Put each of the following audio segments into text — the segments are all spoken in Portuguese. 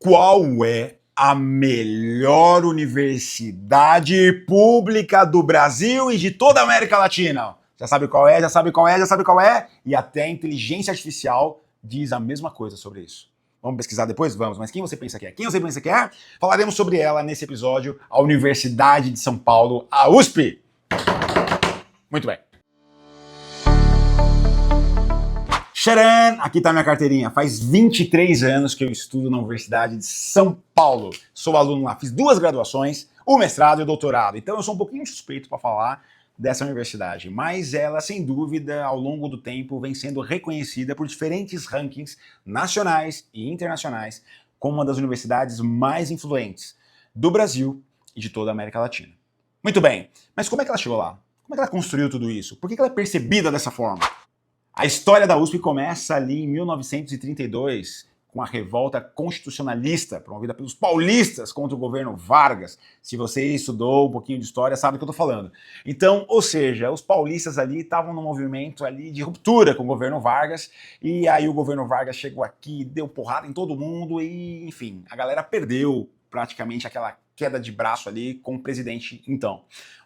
Qual é a melhor universidade pública do Brasil e de toda a América Latina? Já sabe qual é, já sabe qual é, já sabe qual é? E até a inteligência artificial diz a mesma coisa sobre isso. Vamos pesquisar depois? Vamos. Mas quem você pensa que é? Quem você pensa que é? Falaremos sobre ela nesse episódio, a Universidade de São Paulo, a USP. Muito bem. Tcharam! Aqui está minha carteirinha. Faz 23 anos que eu estudo na Universidade de São Paulo. Sou aluno lá, fiz 2 graduações, o mestrado e o doutorado. Então eu sou um pouquinho suspeito para falar dessa universidade, mas ela, sem dúvida, ao longo do tempo, vem sendo reconhecida por diferentes rankings nacionais e internacionais como uma das universidades mais influentes do Brasil e de toda a América Latina. Muito bem, mas como é que ela chegou lá? Como é que ela construiu tudo isso? Por que ela é percebida dessa forma? A história da USP começa ali em 1932, com a revolta constitucionalista promovida pelos paulistas contra o governo Vargas. Se você estudou um pouquinho de história, sabe do que eu estou falando. Então, ou seja, os paulistas ali estavam num movimento ali de ruptura com o governo Vargas, e aí o governo Vargas chegou aqui, deu porrada em todo mundo e, enfim, a galera perdeu praticamente aquela queda de braço ali com o presidente então.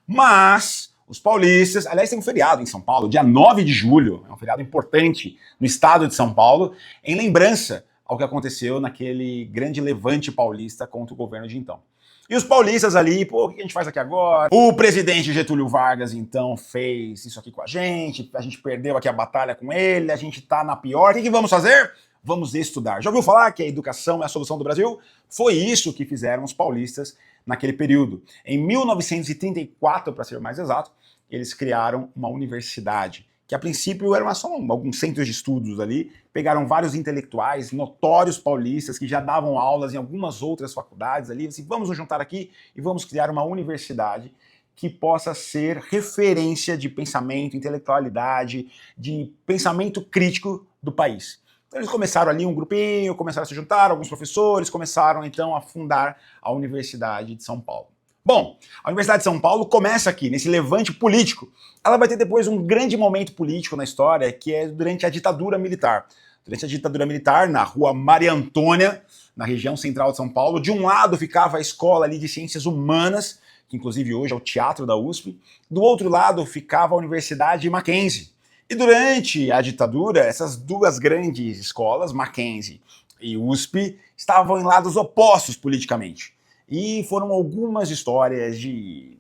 Mas os paulistas, aliás, tem um feriado em São Paulo, dia 9 de julho, é um feriado importante no estado de São Paulo, em lembrança ao que aconteceu naquele grande levante paulista contra o governo de então. E os paulistas ali, pô, o que a gente faz aqui agora? O presidente Getúlio Vargas, então, fez isso aqui com a gente perdeu aqui a batalha com ele, a gente tá na pior, o que vamos fazer? Vamos estudar. Já ouviu falar que a educação é a solução do Brasil? Foi isso que fizeram os paulistas naquele período. Em 1934, para ser mais exato, eles criaram uma universidade, que a princípio era só alguns centros de estudos ali, pegaram vários intelectuais, notórios paulistas, que já davam aulas em algumas outras faculdades ali, assim, vamos nos juntar aqui e vamos criar uma universidade que possa ser referência de pensamento, intelectualidade, de pensamento crítico do país. Então eles começaram ali um grupinho, começaram a se juntar, alguns professores começaram então a fundar a Universidade de São Paulo. Bom, a Universidade de São Paulo começa aqui, nesse levante político. Ela vai ter depois um grande momento político na história, que é durante a ditadura militar. Durante a ditadura militar, na rua Maria Antônia, na região central de São Paulo, de um lado ficava a escola ali de ciências humanas, que inclusive hoje é o teatro da USP, do outro lado ficava a Universidade Mackenzie. E durante a ditadura, essas duas grandes escolas, Mackenzie e USP, estavam em lados opostos politicamente. E foram algumas histórias de,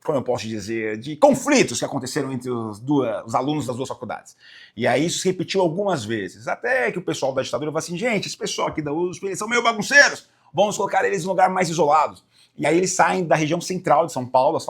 como eu posso dizer, de conflitos que aconteceram entre os alunos das duas faculdades. E aí isso se repetiu algumas vezes, até que o pessoal da ditadura falou assim, gente, esse pessoal aqui da USP, eles são meio bagunceiros, vamos colocar eles em um lugar mais isolado. E aí eles saem da região central de São Paulo, as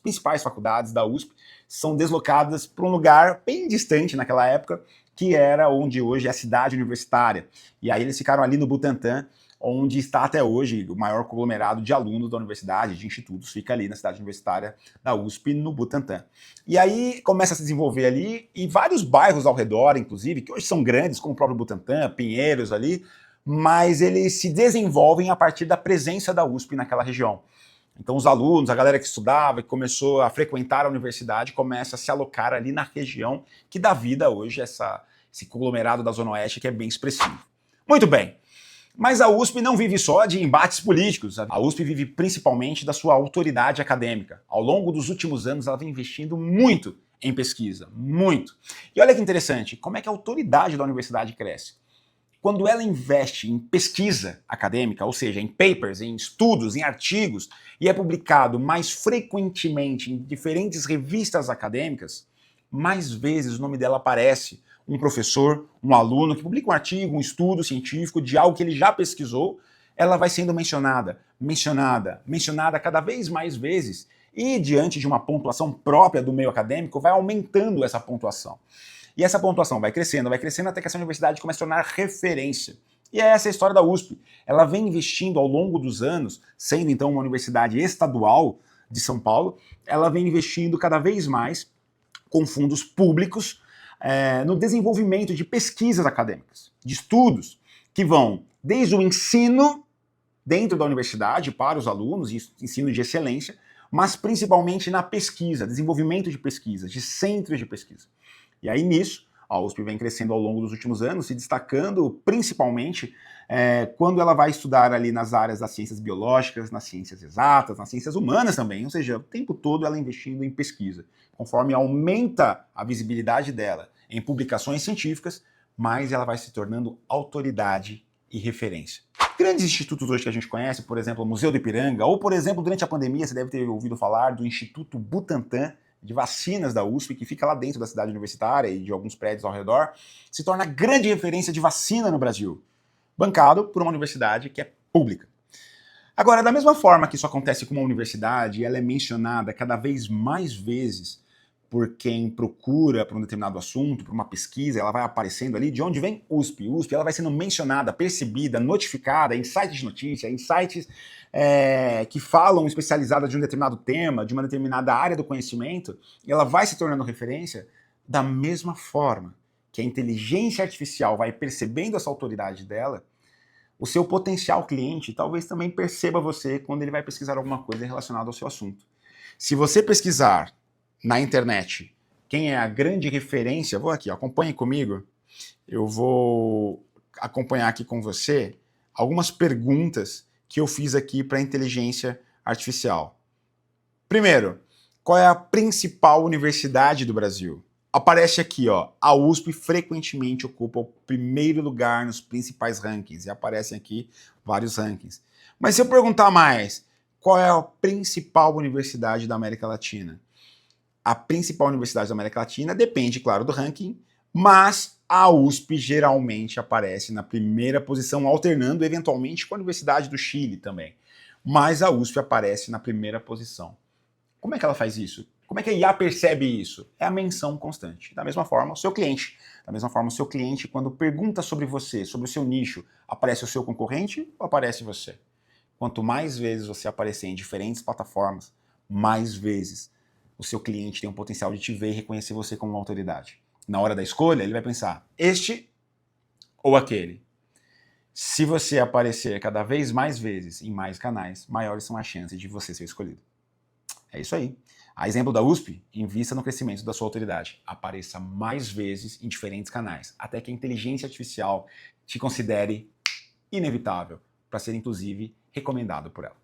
principais faculdades da USP, são deslocadas para um lugar bem distante naquela época, que era onde hoje é a cidade universitária. E aí eles ficaram ali no Butantã, onde está até hoje o maior conglomerado de alunos da universidade, de institutos, fica ali na cidade universitária da USP, no Butantã. E aí começa a se desenvolver ali, e vários bairros ao redor, inclusive, que hoje são grandes, como o próprio Butantã, Pinheiros ali, mas eles se desenvolvem a partir da presença da USP naquela região. Então os alunos, a galera que estudava, que começou a frequentar a universidade, começa a se alocar ali na região que dá vida hoje a esse conglomerado da Zona Oeste que é bem expressivo. Muito bem. Mas a USP não vive só de embates políticos, a USP vive principalmente da sua autoridade acadêmica. Ao longo dos últimos anos ela vem investindo muito em pesquisa, muito. E olha que interessante, como é que a autoridade da universidade cresce? Quando ela investe em pesquisa acadêmica, ou seja, em papers, em estudos, em artigos, e é publicado mais frequentemente em diferentes revistas acadêmicas, mais vezes o nome dela aparece. Um professor, um aluno que publica um artigo, um estudo científico de algo que ele já pesquisou, ela vai sendo mencionada cada vez mais vezes e diante de uma pontuação própria do meio acadêmico vai aumentando essa pontuação. E essa pontuação vai crescendo até que essa universidade começa a tornar referência. E é essa a história da USP. Ela vem investindo ao longo dos anos, sendo então uma universidade estadual de São Paulo, ela vem investindo cada vez mais com fundos públicos no desenvolvimento de pesquisas acadêmicas, de estudos, que vão desde o ensino dentro da universidade para os alunos, ensino de excelência, mas principalmente na pesquisa, desenvolvimento de pesquisas, de centros de pesquisa. E aí nisso, A USP vem crescendo ao longo dos últimos anos, se destacando principalmente quando ela vai estudar ali nas áreas das ciências biológicas, nas ciências exatas, nas ciências humanas também, ou seja, o tempo todo ela investindo em pesquisa. Conforme aumenta a visibilidade dela em publicações científicas, mais ela vai se tornando autoridade e referência. Grandes institutos hoje que a gente conhece, por exemplo, o Museu do Ipiranga, ou por exemplo, durante a pandemia, você deve ter ouvido falar do Instituto Butantan, de vacinas da USP, que fica lá dentro da cidade universitária e de alguns prédios ao redor, se torna grande referência de vacina no Brasil, bancado por uma universidade que é pública. Agora, da mesma forma que isso acontece com uma universidade, ela é mencionada cada vez mais vezes por quem procura por um determinado assunto, por uma pesquisa, ela vai aparecendo ali, de onde vem USP. USP, ela vai sendo mencionada, percebida, notificada em sites de notícia, em sites que falam especializadas de um determinado tema, de uma determinada área do conhecimento, e ela vai se tornando referência da mesma forma que a inteligência artificial vai percebendo essa autoridade dela. O seu potencial cliente talvez também perceba você quando ele vai pesquisar alguma coisa relacionada ao seu assunto. Se você pesquisar na internet quem é a grande referência, vou aqui, acompanhe comigo, eu vou acompanhar aqui com você algumas perguntas que eu fiz aqui para a inteligência artificial. Primeiro, qual é a principal universidade do Brasil? Aparece aqui, ó, a USP frequentemente ocupa o primeiro lugar nos principais rankings, e aparecem aqui vários rankings. Mas se eu perguntar mais, qual é a principal universidade da América Latina? A principal universidade da América Latina depende, claro, do ranking, mas a USP geralmente aparece na primeira posição, alternando eventualmente com a Universidade do Chile também. Mas a USP aparece na primeira posição. Como é que ela faz isso? Como é que a IA percebe isso? É a menção constante. Da mesma forma, o seu cliente. Da mesma forma, o seu cliente, quando pergunta sobre você, sobre o seu nicho, aparece o seu concorrente ou aparece você? Quanto mais vezes você aparecer em diferentes plataformas, mais vezes o seu cliente tem um potencial de te ver e reconhecer você como uma autoridade. Na hora da escolha, ele vai pensar, este ou aquele. Se você aparecer cada vez mais vezes em mais canais, maiores são as chances de você ser escolhido. É isso aí. A exemplo da USP, invista no crescimento da sua autoridade. Apareça mais vezes em diferentes canais, até que a inteligência artificial te considere inevitável, para ser inclusive recomendado por ela.